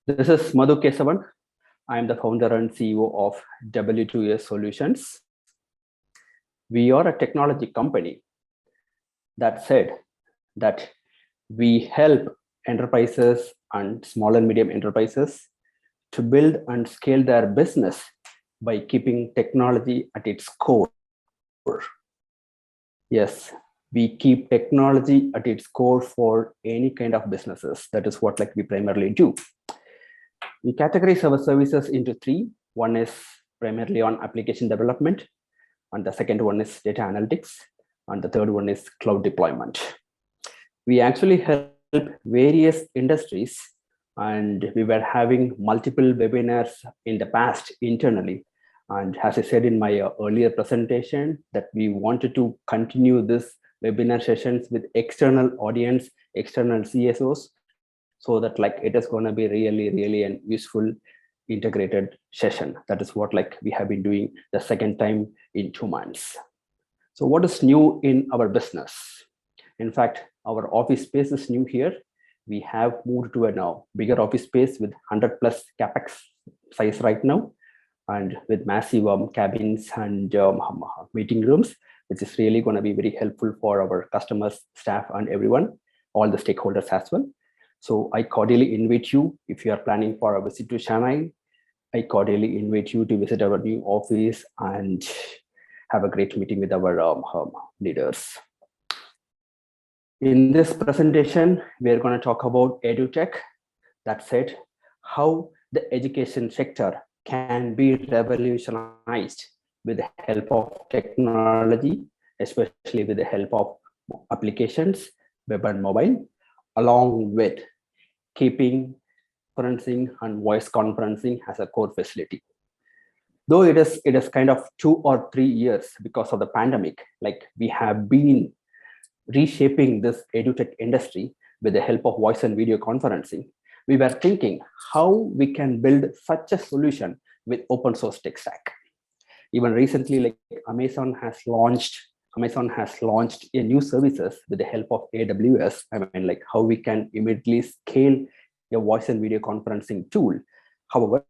This is Madhu Kesavan. I am the founder and CEO of W2S Solutions. We are a technology company. That said, that we help enterprises and small and medium enterprises to build and scale their business by keeping technology at its core. Yes, we keep technology at its core for any kind of businesses. That is what we primarily do. We categorize our services into three. One is primarily on application development, and the second one is data analytics, and the third one is cloud deployment. We actually help various industries, and we were having multiple webinars in the past internally. And as I said in my earlier presentation, that we wanted to continue this webinar sessions with external audience, external CSOs, so that it is going to be really an useful integrated session. That is what we have been doing the second time in 2 months. So what is new in our business? In fact, our office space is new here. We have moved to a now bigger office space with 100 plus capex size right now, and with massive cabins and meeting rooms, which is really going to be very helpful for our customers, staff, and everyone, all the stakeholders as well. So I cordially invite you, if you are planning for a visit to Shanghai, I cordially invite you to visit our new office and have a great meeting with our leaders. In this presentation, we are going to talk about EdTech. That said, how the education sector can be revolutionized with the help of technology, especially with the help of applications, web and mobile, along with keeping conferencing and voice conferencing as a core facility. Though it is kind of 2 or 3 years because of the pandemic, we have been reshaping this EdTech industry with the help of voice and video conferencing. We were thinking how we can build such a solution with open source tech stack. Even recently, Amazon has launched a new services with the help of AWS. I mean, how we can immediately scale a voice and video conferencing tool. However,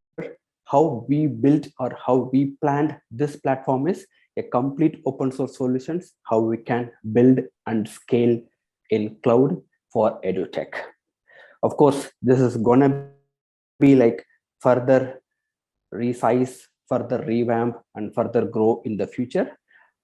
how we built or how we planned this platform is a complete open source solutions, how we can build and scale in cloud for EdTech. Of course, this is gonna be further resize, further revamp, and further grow in the future.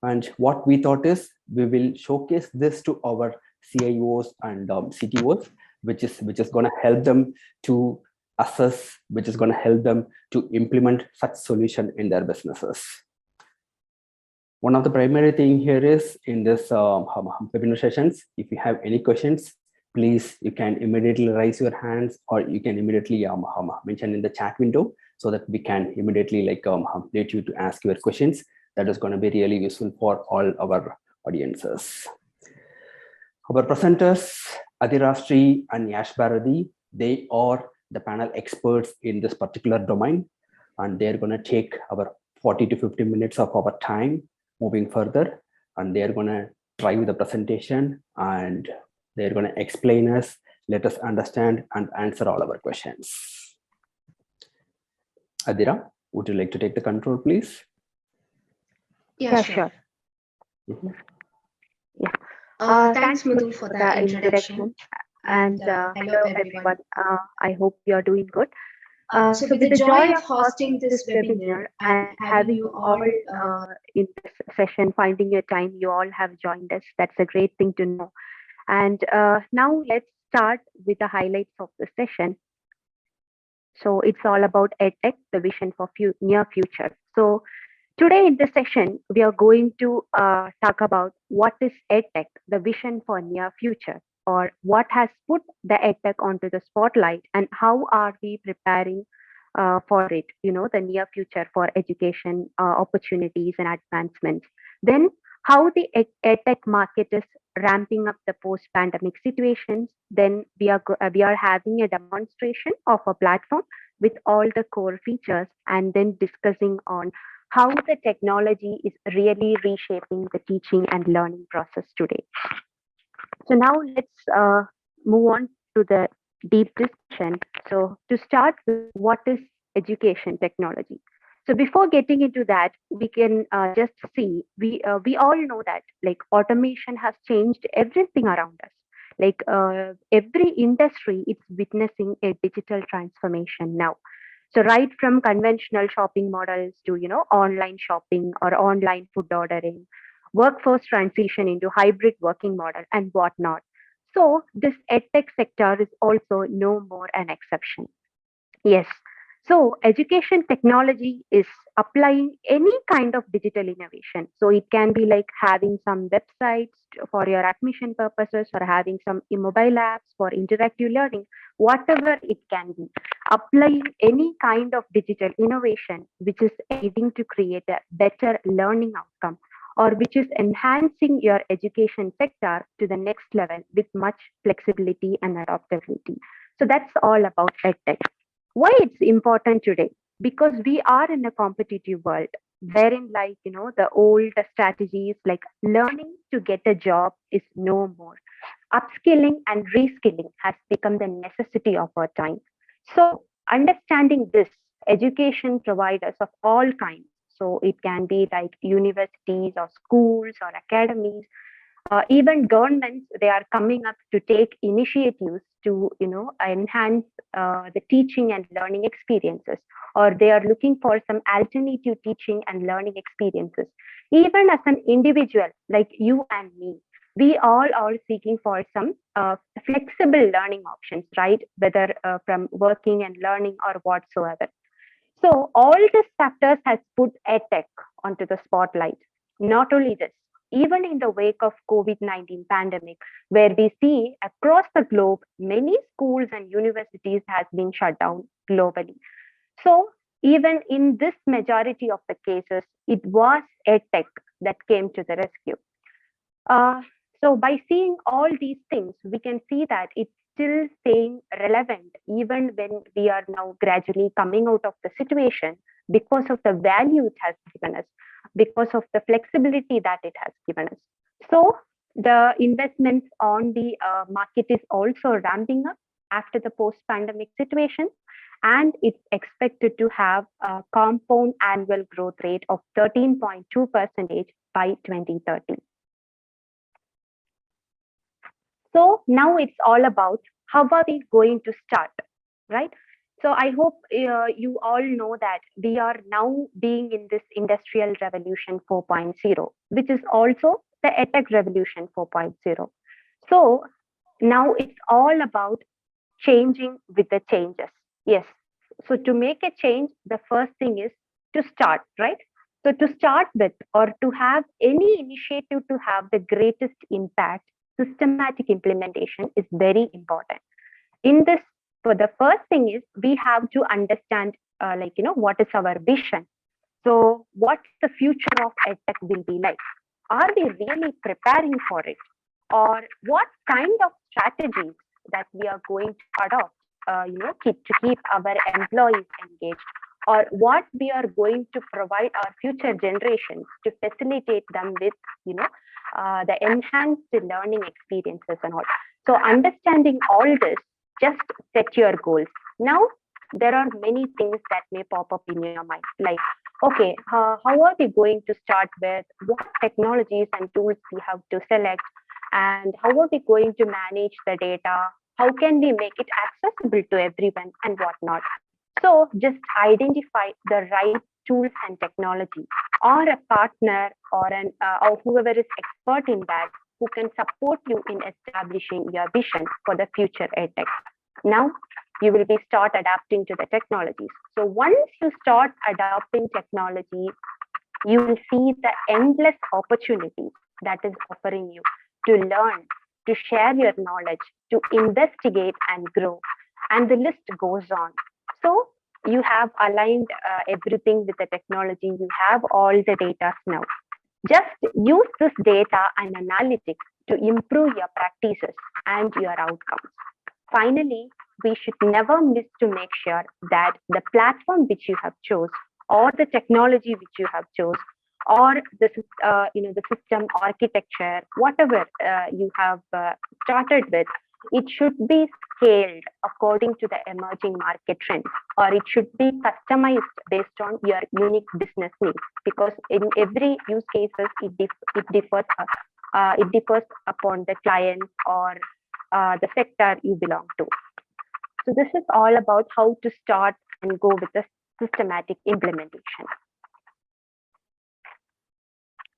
And what we thought is we will showcase this to our CIOs and CTOs, which is going to help them to assess, which is going to help them to implement such solution in their businesses. One of the primary thing here is in this webinar sessions, if you have any questions, please, you can immediately raise your hands, or you can immediately mention in the chat window, so that we can immediately let you to ask your questions. That is going to be really useful for all our audiences. Our presenters, Adira Sri and Yash Bharati, they are the panel experts in this particular domain, and they're going to take our 40 to 50 minutes of our time moving further, and they're going to drive the presentation, and they're going to explain us, let us understand, and answer all our questions. Adira, would you like to take the control, please? Yeah, sure. Yeah. Thanks, Madhu, for the introduction. And hello, everyone. I hope you are doing good. So with the joy of hosting this webinar and having you all in this session, finding your time, you all have joined us. That's a great thing to know. And now let's start with the highlights of the session. So it's all about EdTech, the vision for near future. So today in this session, we are going to talk about what is EdTech, the vision for near future, or what has put the EdTech onto the spotlight, and how are we preparing for it, the near future for education opportunities and advancements. Then how the EdTech market is ramping up the post-pandemic situations. Then we are having a demonstration of a platform with all the core features, and then discussing on how the technology is really reshaping the teaching and learning process today. So now let's move on to the deep discussion. So to start with, what is education technology? So before getting into that, we can just see we all know that like automation has changed everything around us. Like every industry, it's witnessing a digital transformation now. So right from conventional shopping models to online shopping or online food ordering, workforce transition into hybrid working model and whatnot. So this edtech sector is also no more an exception. Yes. So education technology is applying any kind of digital innovation. So it can be like having some websites for your admission purposes or having some mobile apps for interactive learning, whatever it can be. Applying any kind of digital innovation which is aiding to create a better learning outcome or which is enhancing your education sector to the next level with much flexibility and adaptability. So that's all about EdTech. Why it's important today? Because we are in a competitive world wherein the old strategies like learning to get a job is no more. Upskilling and reskilling has become the necessity of our time. So understanding this, education providers of all kinds, so it can be like universities or schools or academies, even governments, they are coming up to take initiatives to enhance the teaching and learning experiences, or they are looking for some alternative teaching and learning experiences. Even as an individual like you and me, we all are seeking for some flexible learning options, right? Whether from working and learning or whatsoever. So all these factors has put EdTech onto the spotlight. Not only this, even in the wake of COVID-19 pandemic, where we see across the globe, many schools and universities has been shut down globally. So even in this majority of the cases, it was EdTech that came to the rescue. Uh, so by seeing all these things, we can see that it's still staying relevant even when we are now gradually coming out of the situation because of the value it has given us, because of the flexibility that it has given us. So the investments on the market is also ramping up after the post-pandemic situation, and it's expected to have a compound annual growth rate of 13.2% by 2030. So now it's all about how are we going to start, right? So I hope you all know that we are now being in this industrial revolution 4.0, which is also the EdTech revolution 4.0. So now it's all about changing with the changes. Yes. So to make a change, the first thing is to start, right? So to start with, or to have any initiative to have the greatest impact, systematic implementation is very important. In this, for the first thing is we have to understand, what is our vision. So what the future of EdTech will be like? Are we really preparing for it? Or what kind of strategies that we are going to adopt, to keep our employees engaged? Or what we are going to provide our future generations to facilitate them with, the enhanced learning experiences and all. So understanding all this, just set your goals. Now, there are many things that may pop up in your mind, like, okay, how are we going to start with? What technologies and tools we have to select? And how are we going to manage the data? How can we make it accessible to everyone and whatnot? So just identify the right tools and technology, or a partner or or whoever is expert in that who can support you in establishing your vision for the future EdTech. Now you will be start adapting to the technologies. So once you start adopting technology, you will see the endless opportunities that is offering you to learn, to share your knowledge, to investigate and grow. And the list goes on. So you have aligned everything with the technology. You have all the data now. Just use this data and analytics to improve your practices and your outcomes. Finally, we should never miss to make sure that the platform which you have chose, or the technology which you have chose, or the system architecture, whatever you have started with, it should be scaled according to the emerging market trends, or it should be customized based on your unique business needs, because in every use cases it differs upon the client or the sector you belong to. So this is all about how to start and go with the systematic implementation.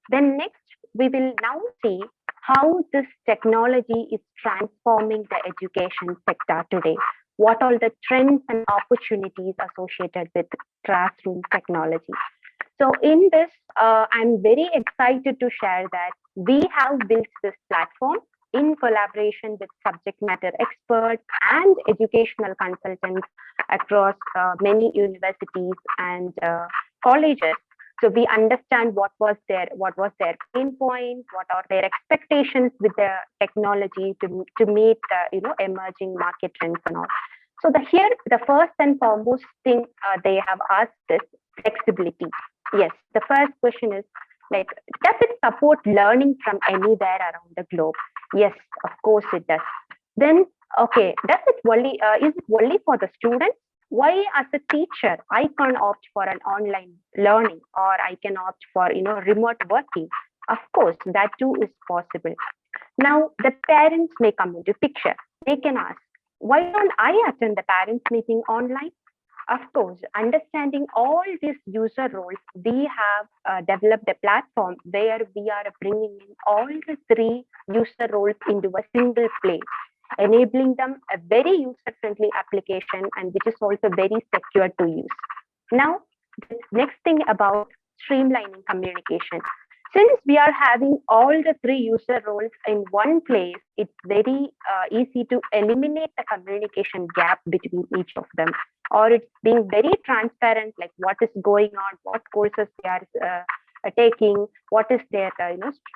Then next, we will now see how this technology is transforming the education sector today. What are the trends and opportunities associated with classroom technology? So in this, I'm very excited to share that we have built this platform in collaboration with subject matter experts and educational consultants across many universities and colleges. So we understand what was their pain point, what are their expectations with the technology to meet emerging market trends and all. So the first and foremost thing they have asked is flexibility. Yes, the first question is like, does it support learning from anywhere around the globe? Yes, of course it does. Then, okay, does it only is it only for the students? Why, as a teacher, I can opt for an online learning, or I can opt for remote working? Of course, that too is possible. Now, the parents may come into picture. They can ask, why don't I attend the parents meeting online? Of course, understanding all these user roles, we have developed a platform where we are bringing in all the three user roles into a single place, enabling them a very user-friendly application, and which is also very secure to use. Now, the next thing about streamlining communication. Since we are having all the three user roles in one place, it's very easy to eliminate the communication gap between each of them, or it's being very transparent, like what is going on, what courses they are taking, what is their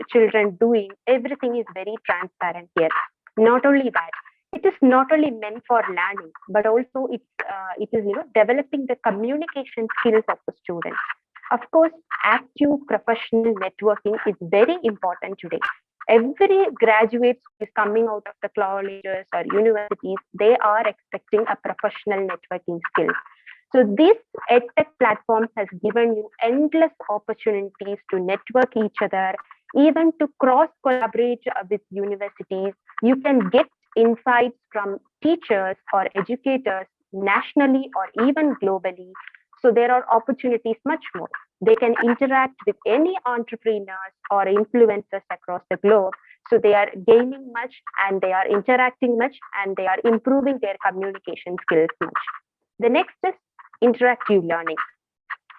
children doing. Everything is very transparent here. Not only that, it is not only meant for learning, but also it is developing the communication skills of the students. Of course, active professional networking is very important today. Every graduate who is coming out of the colleges or universities, they are expecting a professional networking skill. So this EdTech platform has given you endless opportunities to network each other, even to cross collaborate with universities. You can get insights from teachers or educators nationally or even globally. So there are opportunities much more. They can interact with any entrepreneurs or influencers across the globe. So they are gaining much, and they are interacting much, and they are improving their communication skills much. The next is interactive learning.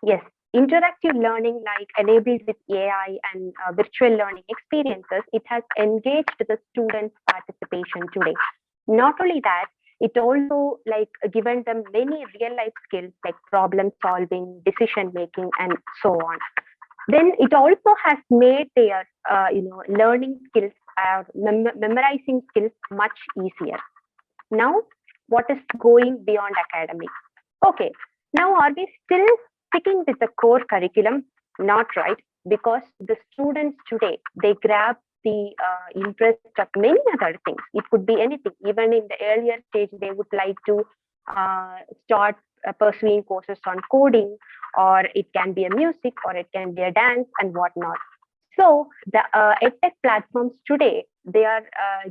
Yes, interactive learning, like enabled with AI and virtual learning experiences, it has engaged the students' participation today. Not only that, it also like given them many real life skills like problem solving, decision making, and so on. Then it also has made their learning skills, memorizing skills much easier. Now, what is going beyond academics? Okay, now are we still sticking with the core curriculum? Not right, because the students today, they grab the interest of many other things. It could be anything. Even in the earlier stage, they would like to start pursuing courses on coding, or it can be a music, or it can be a dance and whatnot. So the EdTech platforms today, they are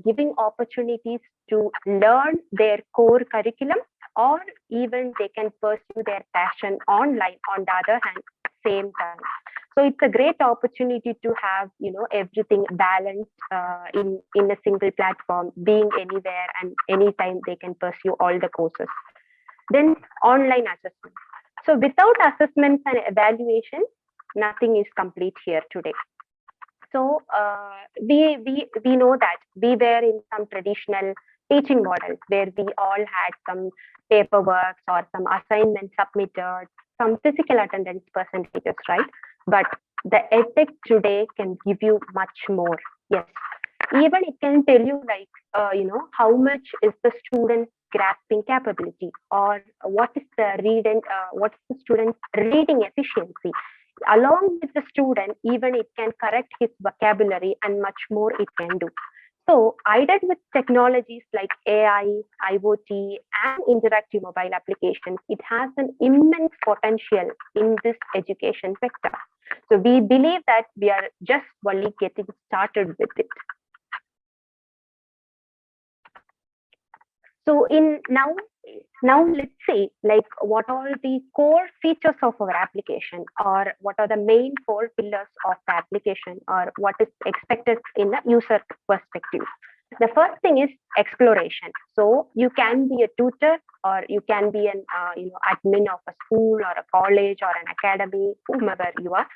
giving opportunities to learn their core curriculum, or even they can pursue their passion online on the other hand, same time. So it's a great opportunity to have everything balanced in a single platform, being anywhere and anytime they can pursue all the courses. Then online assessment. So without assessments and evaluation, nothing is complete here today. So we know that we were in some traditional teaching models where we all had some paperwork or some assignments submitted, some physical attendance percentages, right? But the EdTech today can give you much more. Yes, even it can tell you like how much is the student grasping capability, or what is the what is the student's reading efficiency. Along with the student, even it can correct his vocabulary and much more it can do. So aided with technologies like AI, IoT, and interactive mobile applications, it has an immense potential in this education sector. So we believe that we are just only getting started with it. So now let's see like what are the core features of our application, or what are the main 4 pillars of the application, or what is expected in the user perspective. The first thing is exploration. So you can be a tutor, or you can be an admin of a school or a college or an academy, whomever you are.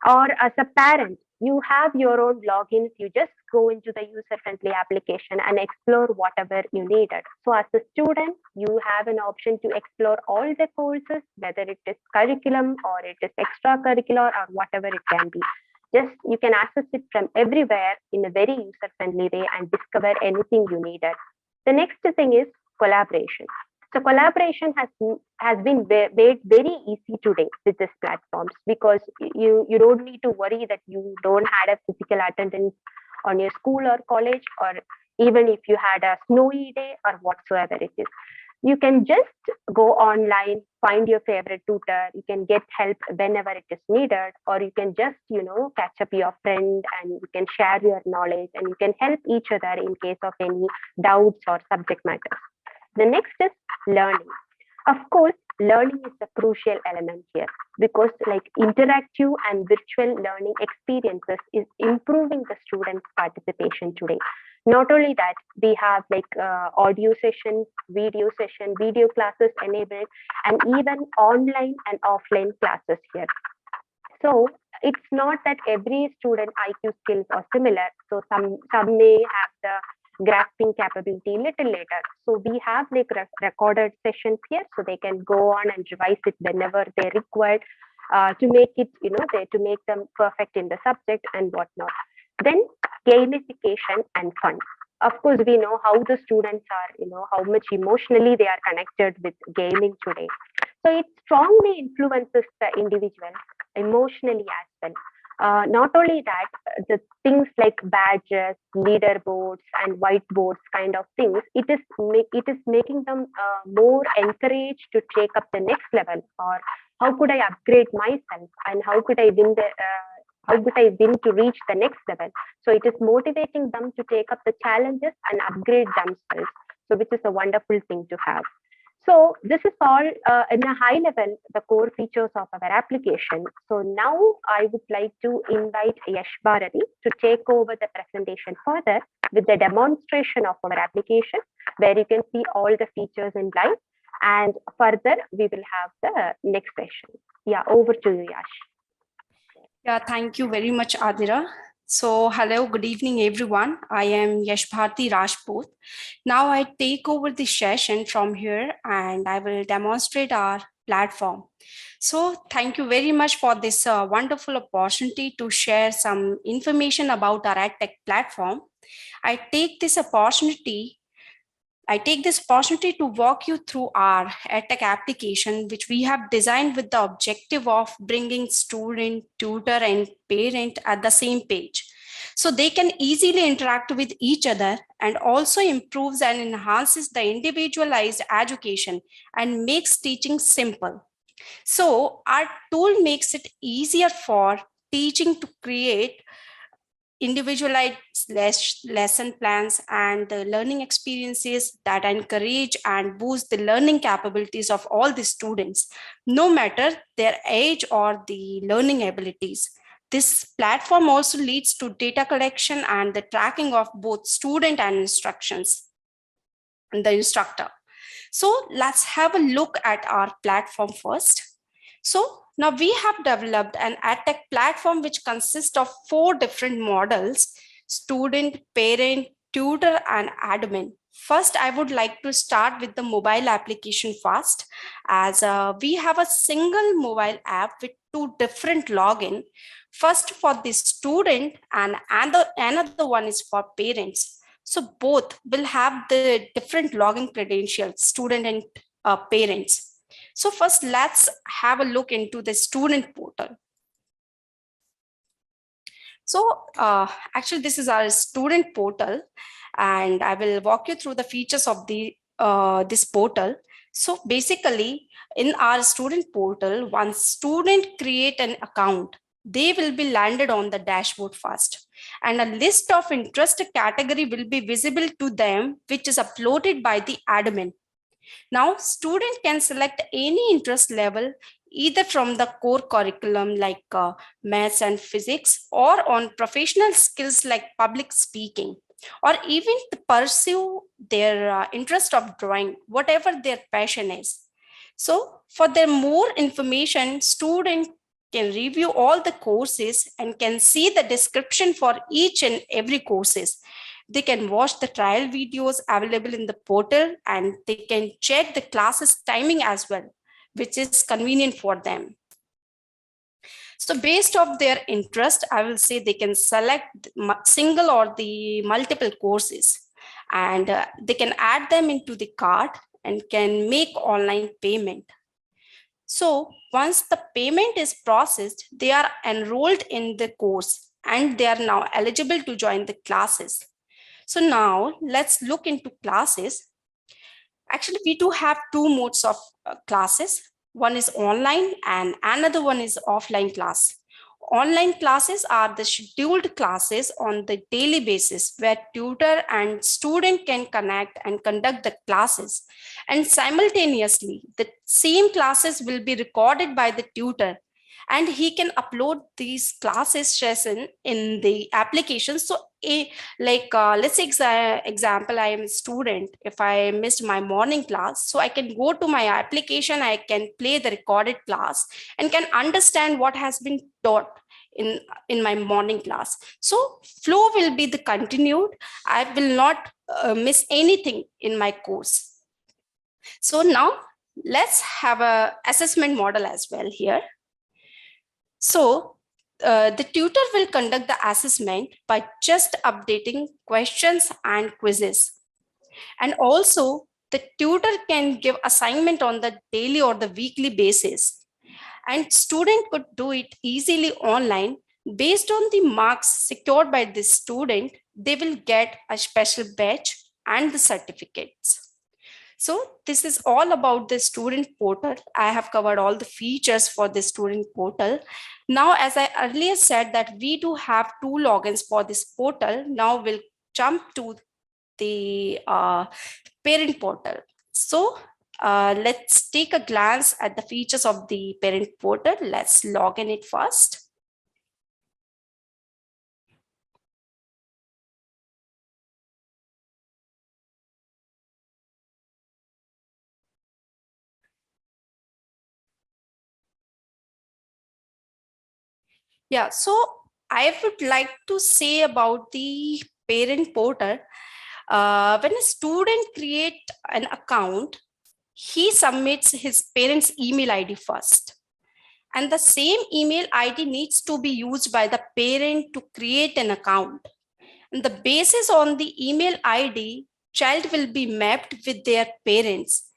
Or as a parent, you have your own logins. You just go into the user-friendly application and explore whatever you needed. So as a student, you have an option to explore all the courses, whether it is curriculum or it is extracurricular or whatever it can be. Just you can access it from everywhere in a very user-friendly way and discover anything you needed. The next thing is collaboration. So collaboration has been made very easy today with these platforms, because you don't need to worry that you don't have a physical attendance on your school or college, or even if you had a snowy day or whatsoever it is. You can just go online, find your favorite tutor, you can get help whenever it is needed, or you can just, catch up your friend and you can share your knowledge and you can help each other in case of any doubts or subject matters. The next is learning. Of course, learning is a crucial element here, because like interactive and virtual learning experiences is improving the students' participation today. Not only that, we have like audio sessions, video classes enabled, and even online and offline classes here. So it's not that every student IQ skills are similar. So some may have the grasping capability little later. So we have like recorded sessions here, so they can go on and revise it whenever they're required to make it, to make them perfect in the subject and whatnot. Then gamification and fun. Of course, we know how the students are, how much emotionally they are connected with gaming today. So it strongly influences the individual emotionally as well. Not only that, the things like badges, leaderboards, and whiteboards kind of things, it is making them more encouraged to take up the next level, or how could I upgrade myself, and how could I win to reach the next level. So it is motivating them to take up the challenges and upgrade themselves. So which is a wonderful thing to have. So this is all in a high level, the core features of our application. So now I would like to invite Yash Bharati to take over the presentation further with the demonstration of our application, where you can see all the features in live. And further, we will have the next session. Yeah, over to you, Yash. Yeah, thank you very much, Adira. So, hello, good evening, everyone. I am Yash Bharti Rajput. Now I take over the session from here and I will demonstrate our platform. So, thank you very much for this wonderful opportunity to share some information about our EdTech platform. I take this opportunity to walk you through our EdTech application, which we have designed with the objective of bringing student, tutor, and parent at the same page. So they can easily interact with each other, and also improves and enhances the individualized education and makes teaching simple. So our tool makes it easier for teaching to create individualized lesson plans and the learning experiences that encourage and boost the learning capabilities of all the students, no matter their age or the learning abilities. This platform also leads to data collection and the tracking of both student and instructions and the instructor. So let's have a look at our platform first. So now we have developed an EdTech platform which consists of 4 different models: student, parent, tutor, and admin. First, I would like to start with the mobile application first, as we have a single mobile app with 2 different login. First for the student and another one is for parents. So both will have the different login credentials, student and parents. So first, let's have a look into the student portal. So actually, this is our student portal, and I will walk you through the features of the this portal. So basically, in our student portal, once student create an account, they will be landed on the dashboard first, and a list of interest category will be visible to them, which is uploaded by the admin. Now, student can select any interest level either from the core curriculum like maths and physics, or on professional skills like public speaking, or even to pursue their interest of drawing, whatever their passion is. So for their more information, student can review all the courses and can see the description for each and every courses. They can watch the trial videos available in the portal, and they can check the classes timing as well, which is convenient for them. So based off their interest, I will say they can select single or the multiple courses, and they can add them into the cart and can make online payment. So once the payment is processed, they are enrolled in the course and they are now eligible to join the classes. So now let's look into classes. Actually, we do have two modes of classes. One is online and another one is offline class. Online classes are the scheduled classes on the daily basis where tutor and student can connect and conduct the classes. And simultaneously, the same classes will be recorded by the tutor, and he can upload these classes session in the application. So let's say example, I am a student. If I missed my morning class, so I can go to my application, I can play the recorded class and can understand what has been taught in my morning class. So flow will be the continued. I will not miss anything in my course. So now let's have a assessment model as well here. So the tutor will conduct the assessment by just updating questions and quizzes. And also the tutor can give assignment on the daily or the weekly basis. And student could do it easily online. Based on the marks secured by the student, they will get a special badge and the certificates. So this is all about the student portal. I have covered all the features for the student portal. Now, as I earlier said that we do have two logins for this portal. Now we'll jump to the parent portal. So let's take a glance at the features of the parent portal. Let's log in it first. Yeah, so I would like to say about the parent portal. When a student create an account, he submits his parents' email ID first. And the same email ID needs to be used by the parent to create an account. And the basis on the email ID, child will be mapped with their parents.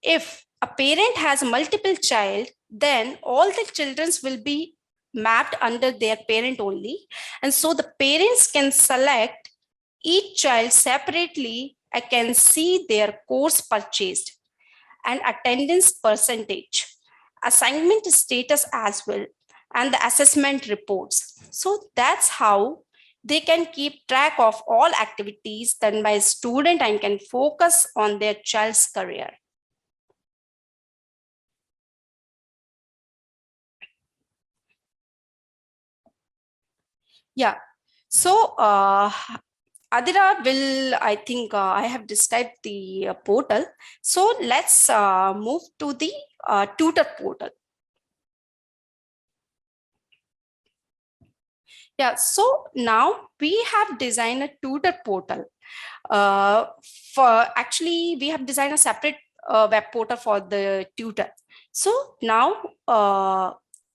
If a parent has multiple child, then all the children will be mapped under their parent only. And so the parents can select each child separately. I can see their course purchased and attendance percentage, assignment status as well, and the assessment reports. So that's how they can keep track of all activities done by a student and can focus on their child's career. Yeah, so Adira will, I think I have described the portal. So let's move to the tutor portal. Yeah, so now we have designed a tutor portal. We have designed a separate web portal for the tutor. So now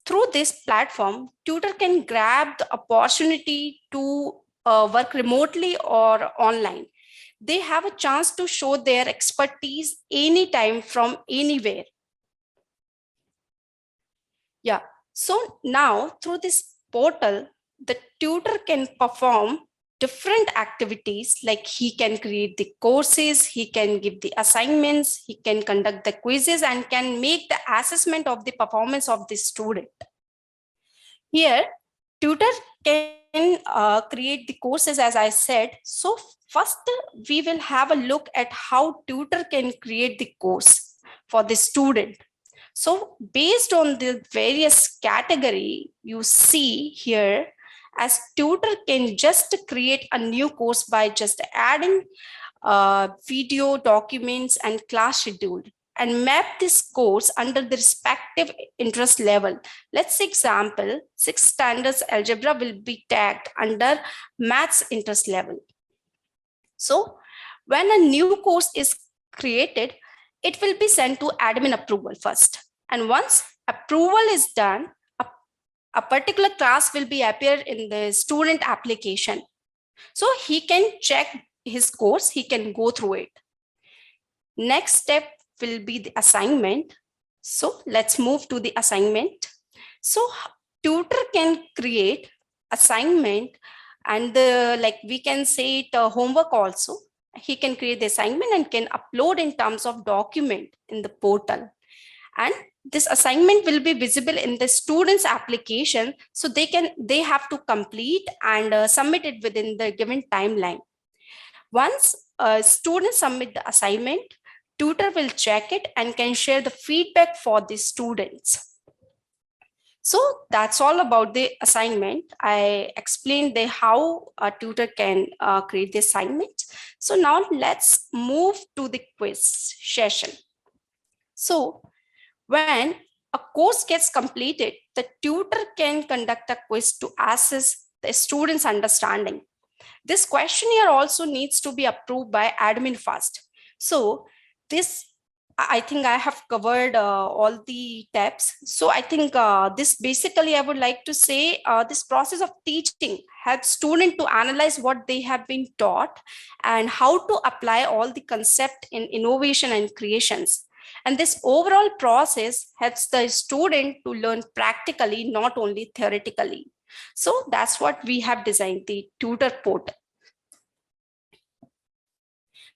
through this platform, tutor can grab the opportunity to work remotely or online. They have a chance to show their expertise anytime from anywhere. Yeah, so now through this portal, the tutor can perform different activities, like he can create the courses, he can give the assignments, he can conduct the quizzes, and can make the assessment of the performance of the student. Here, tutor can create the courses, as I said. So first, we will have a look at how tutor can create the course for the student. So based on the various category you see here, as tutor can just create a new course by just adding video, documents, and class schedule, and map this course under the respective interest level. Let's say example, 6 standards algebra will be tagged under maths interest level. So when a new course is created, it will be sent to admin approval first. And once approval is done, a particular class will be appear in the student application. So he can check his course, he can go through it. Next step will be the assignment. So let's move to the assignment. So tutor can create assignment, and like we can say it homework also. He can create the assignment and can upload in terms of document in the portal. And this assignment will be visible in the student's application, so they have to complete and submit it within the given timeline. Once students submit the assignment, tutor will check it and can share the feedback for the students. So that's all about the assignment. I explained how a tutor can create the assignment. So now let's move to the quiz session. So when a course gets completed, the tutor can conduct a quiz to assess the student's understanding. This questionnaire also needs to be approved by admin first. So this, I think I have covered all the steps. So I think this basically, I would like to say this process of teaching helps students to analyze what they have been taught and how to apply all the concept in innovation and creations. And this overall process helps the student to learn practically, not only theoretically. So that's what we have designed, the tutor portal.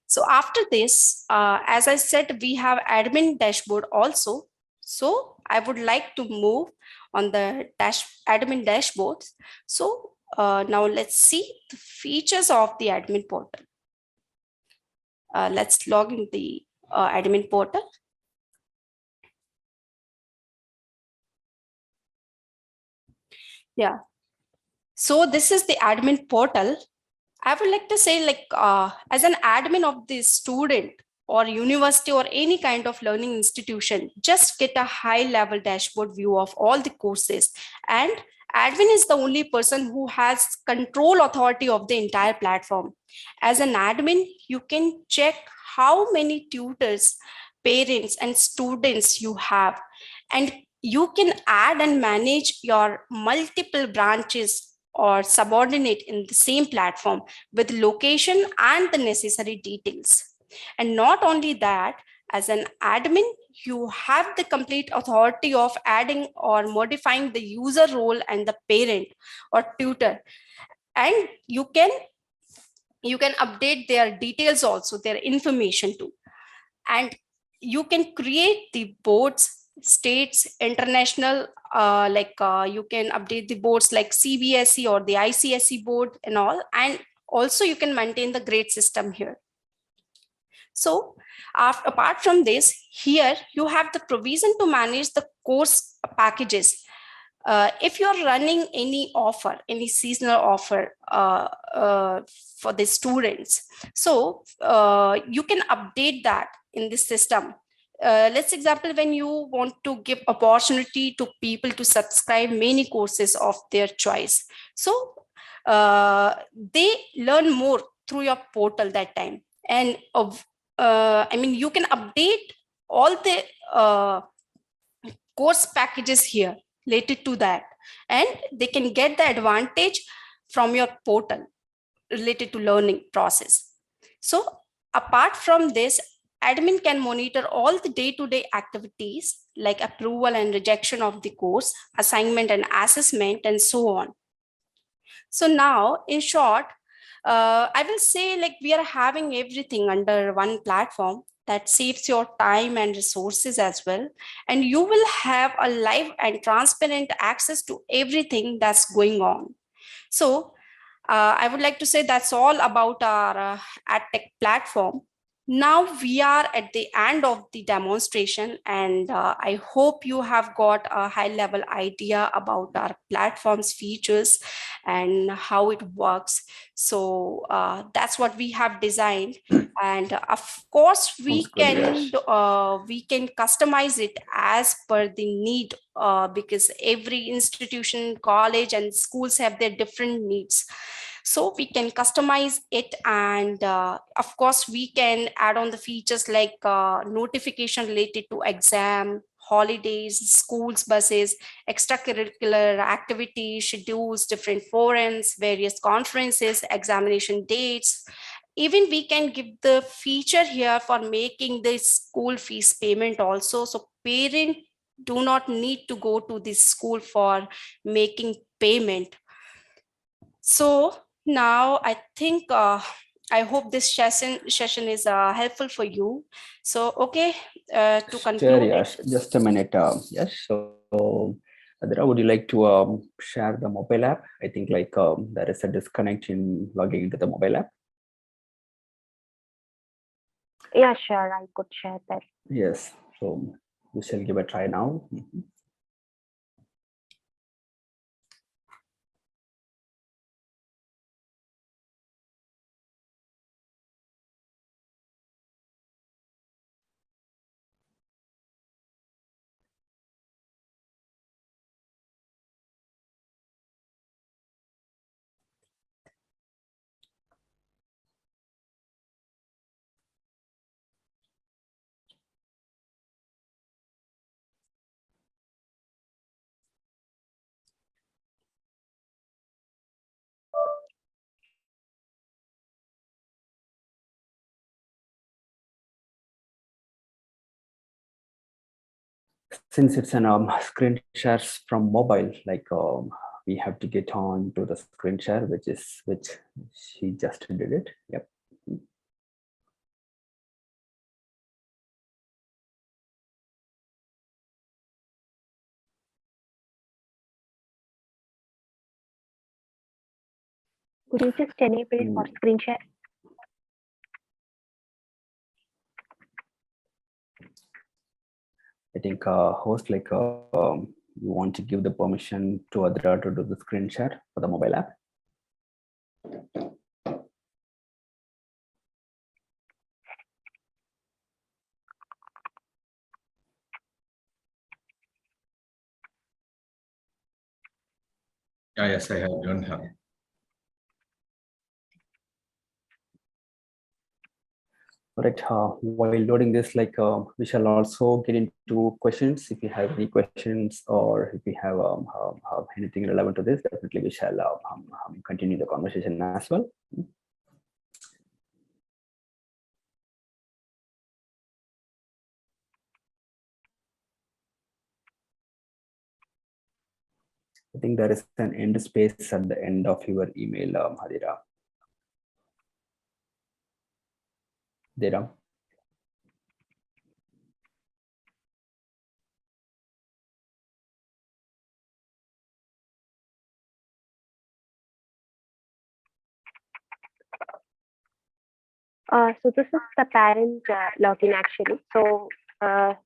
So after this, as I said, we have admin dashboard also. So I would like to move on the admin dashboard. So now let's see the features of the admin portal. Let's log in the admin portal. Yeah. So this is the admin portal. I would like to say, like, as an admin of the student or university or any kind of learning institution, just get a high level dashboard view of all the courses. And admin is the only person who has control authority of the entire platform. As an admin, you can check how many tutors, parents, and students you have. And you can add and manage your multiple branches or subordinate in the same platform with location and the necessary details. And not only that, as an admin, you have the complete authority of adding or modifying the user role and the parent or tutor. And you can update their details also, their information too. And you can create the boards, states, international, you can update the boards like CBSE or the ICSE board and all. And also you can maintain the grade system here. So apart from this, here you have the provision to manage the course packages. If you're running any offer, any seasonal offer for the students, so you can update that in this system. Let's example, when you want to give opportunity to people to subscribe many courses of their choice. So they learn more through your portal that time. And I mean, you can update all the course packages here related to that, and they can get the advantage from your portal related to learning process. So apart from this, admin can monitor all the day-to-day activities like approval and rejection of the course, assignment and assessment, and so on. So now, in short, I will say like we are having everything under one platform that saves your time and resources as well. And you will have a live and transparent access to everything that's going on. So I would like to say that's all about our AdTech platform. Now we are at the end of the demonstration, and I hope you have got a high level idea about our platform's features and how it works. So that's what we have designed. And of course, Sounds good, yes. we can customize it as per the need, because every institution, college, and schools have their different needs. So we can customize it, and of course we can add on the features like notification related to exam, holidays, schools, buses, extracurricular activities, schedules, different forums, various conferences, examination dates. Even we can give the feature here for making the school fees payment also, so parent do not need to go to the school for making payment. So now I think I hope this session is helpful for you. So okay, to Sure, conclude it. yes. Just a minute. Yes. So, Adira, would you like to share the mobile app? I think like there is a disconnect in logging into the mobile app. Yeah, sure, I could share that. Yes. So we shall give a try now. Mhm. Since it's an screen shares from mobile, like we have to get on to the screen share, which she just did it. Yep. Could you just enable for screen share? I think host like you want to give the permission to Adra to do the screen share for the mobile app. Yes, I have done have. Correct. While loading this, like we shall also get into questions. If you have any questions or if you have anything relevant to this, definitely we shall continue the conversation as well. I think there is an end space at the end of your email, Hadira. Dira. So this is the parent login actually. So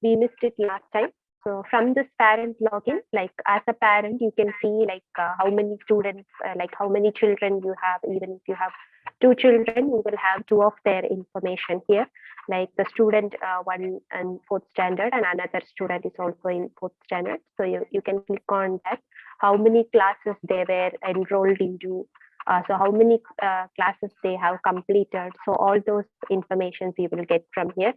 we missed it last time. So from this parent login, like as a parent, you can see like how many students, like how many children you have. Even if you have 2 children, you will have 2 of their information here. Like the student one in 4th standard and another student is also in 4th standard. So you can click on that, how many classes they were enrolled into, so how many classes they have completed. So all those informations you will get from here.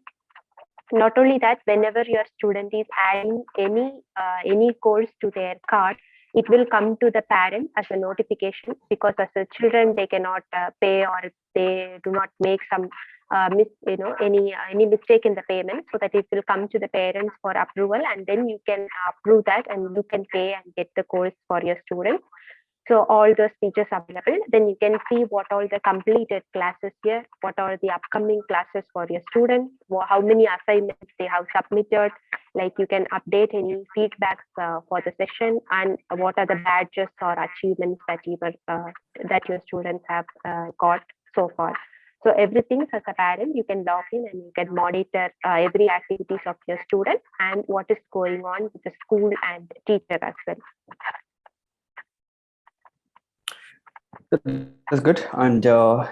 Not only that, whenever your student is adding any course to their card, it will come to the parent as a notification, because as a children they cannot pay, or they do not make some any mistake in the payment, so that it will come to the parents for approval, and then you can approve that and you can pay and get the course for your students. So all those features available. Then you can see what all the completed classes here, what are the upcoming classes for your students, how many assignments they have submitted, like you can update any feedbacks for the session, and what are the badges or achievements that that your students have got so far. So everything as a parent, you can log in and you can monitor every activities of your student and what is going on with the school and teacher as well. That's good. And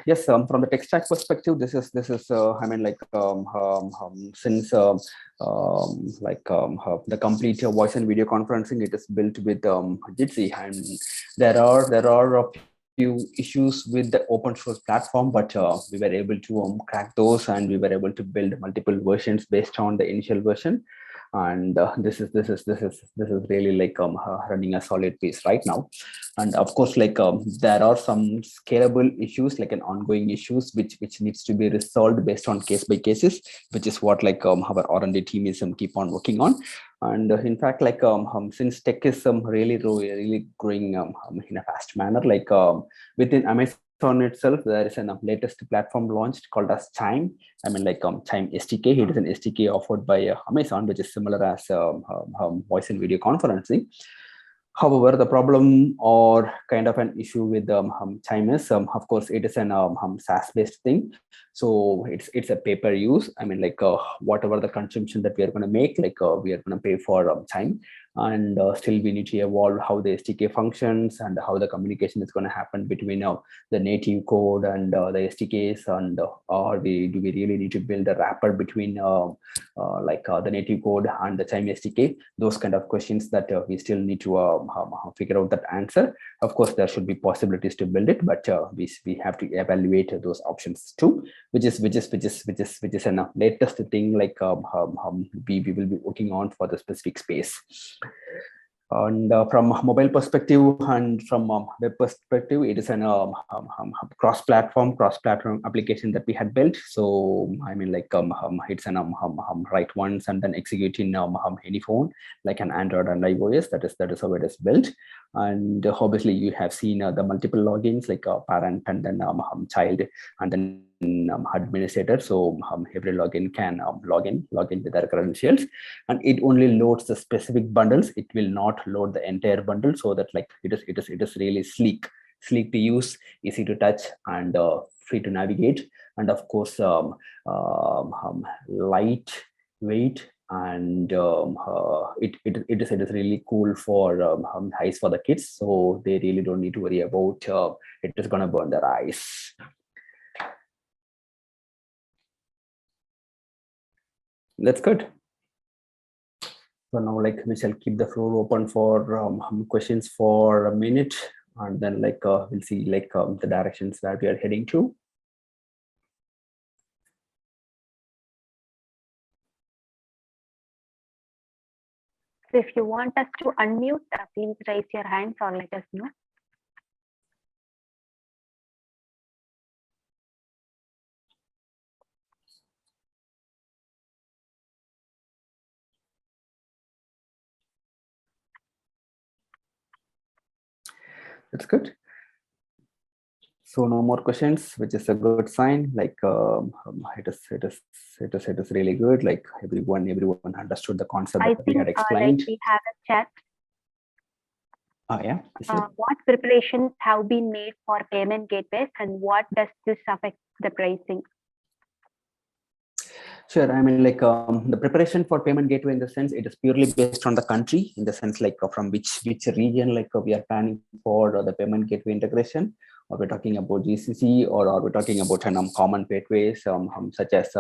yes, from the tech stack perspective, this is I mean, like since the complete voice and video conferencing, it is built with Jitsi, and there are a few issues with the open source platform, but we were able to crack those, and we were able to build multiple versions based on the initial version. And this is really like running a solid pace right now. And of course, like there are some scalable issues, like an ongoing issues which needs to be resolved based on case by cases, which is what like our R&D team is keep on working on. And in fact, like since tech is really growing in a fast manner, like within Amazon itself, there is a latest platform launched called as Chime. I mean, like Chime SDK. It is an SDK offered by Amazon, which is similar as voice and video conferencing. However, the problem or kind of an issue with Chime is, of course, it is an SaaS-based thing. So it's a pay-per-use. I mean, like whatever the consumption that we are going to make, like we are going to pay for Chime. And still we need to evolve how the SDK functions and how the communication is going to happen between the native code and the SDKs, and do we really need to build a wrapper between the native code and the Chime SDK? Those kind of questions that we still need to figure out that answer. Of course, there should be possibilities to build it, but we have to evaluate those options too, which is an latest thing, like we will be working on for the specific space. And from a mobile perspective and from a web perspective, it is an cross-platform application that we had built. So I mean, like it's an write once and then execute in any phone, like an Android and iOS. That is how it is built. And obviously, you have seen the multiple logins, like parent and then child and then administrator. So every login can log in with their credentials, and it only loads the specific bundles. It will not load the entire bundle, so that like it is really sleek to use, easy to touch, and free to navigate, and of course lightweight, and it is really cool for eyes for the kids, so they really don't need to worry about it is going to burn their eyes. That's good. So now, like, we shall keep the floor open for questions for a minute, and then like we'll see like the directions that we are heading to. So if you want us to unmute, please raise your hands or let us know. That's good. So no more questions, which is a good sign. Like it is really good. Like everyone understood the concept that we had explained. Like we have a chat. Yeah. What preparations have been made for payment gateways, and what does this affect the pricing? Sure. I mean, like the preparation for payment gateway, in the sense, it is purely based on the country, in the sense like from which region like we are planning for the payment gateway integration. Or we're talking about GCC, or are we talking about common gateways such as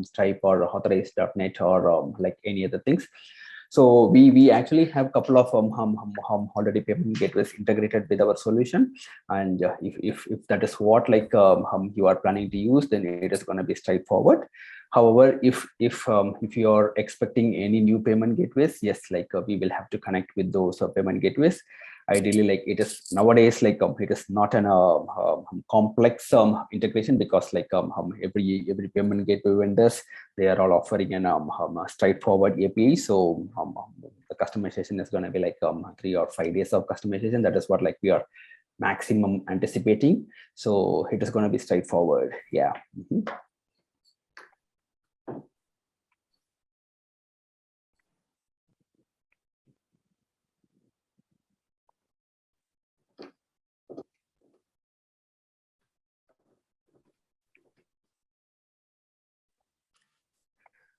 Stripe or authorized.net, or like any other things. So we actually have a couple of already payment gateways integrated with our solution, and if that is what like you are planning to use, then it is going to be straightforward. However, if you are expecting any new payment gateways, yes, like we will have to connect with those payment gateways. ideally, like it is nowadays, like it is not an complex integration, because like every payment gateway vendors, they are all offering an straightforward API. So the customization is going to be like 3 or 5 days of customization. That is what like we are maximum anticipating. So it is going to be straightforward. Yeah.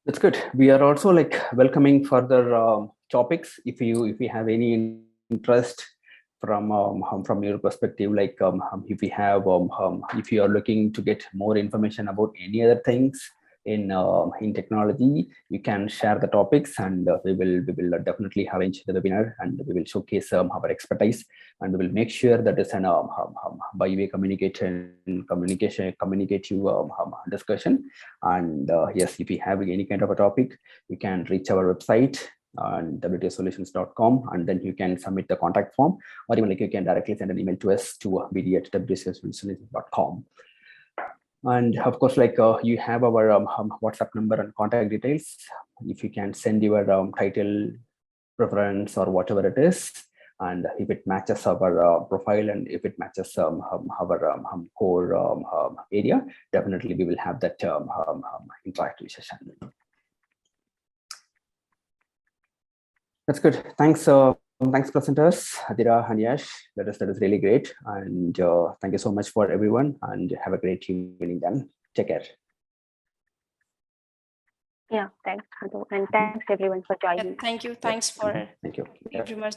That's good. We are also like welcoming further topics. If you have any interest from your perspective, like if we have if you are looking to get more information about any other things in technology, you can share the topics, and we will definitely arrange the webinar, and we will showcase our expertise, and we will make sure that it's an by-way communicative discussion. And yes, if you have any kind of a topic, you can reach our website on W2solutions.com, and then you can submit the contact form, or even like you can directly send an email to us to bd@W2solutions.com. And of course, like you have our WhatsApp number and contact details. If you can send your title, preference, or whatever it is, and if it matches our profile, and if it matches our core area, definitely we will have that interactive session. That's good. Thanks. Thanks, presenters, Adira and Yash. That is really great. And thank you so much for everyone, and have a great evening then. Take care. Yeah, thanks, Madhu, and thanks everyone for joining. Thank you. Thanks for Thank you. very much.